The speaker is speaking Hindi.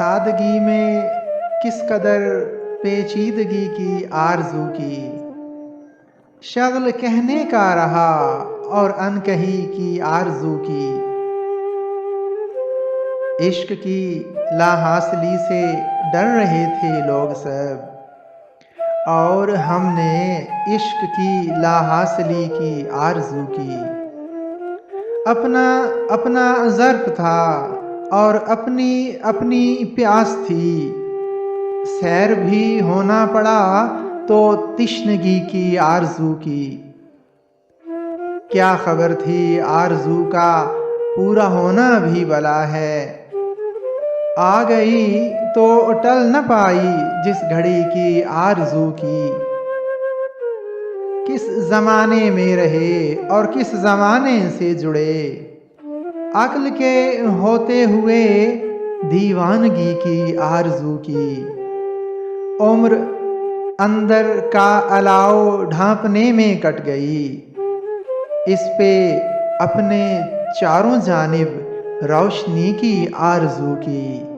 सादगी में किस कदर पेचीदगी की आरज़ू की, शगल कहने का रहा और अनकही की आरज़ू की। इश्क की लाहासली से डर रहे थे लोग सब, और हमने इश्क की लाहासली की आरज़ू की। अपना अपना ज़र्फ़ था और अपनी अपनी प्यास थी, सैर भी होना पड़ा तो तिश्नगी की आरज़ू की। क्या खबर थी आरज़ू का पूरा होना भी भला है, आ गई तो टल न पाई जिस घड़ी की आरज़ू की। किस ज़माने में रहे और किस ज़माने से जुड़े, अक्ल के होते हुए दीवानगी की आरज़ू की। उम्र अंदर का अलाव ढांपने में कट गई, इस पे अपने चारों जानिब रोशनी की आरज़ू की।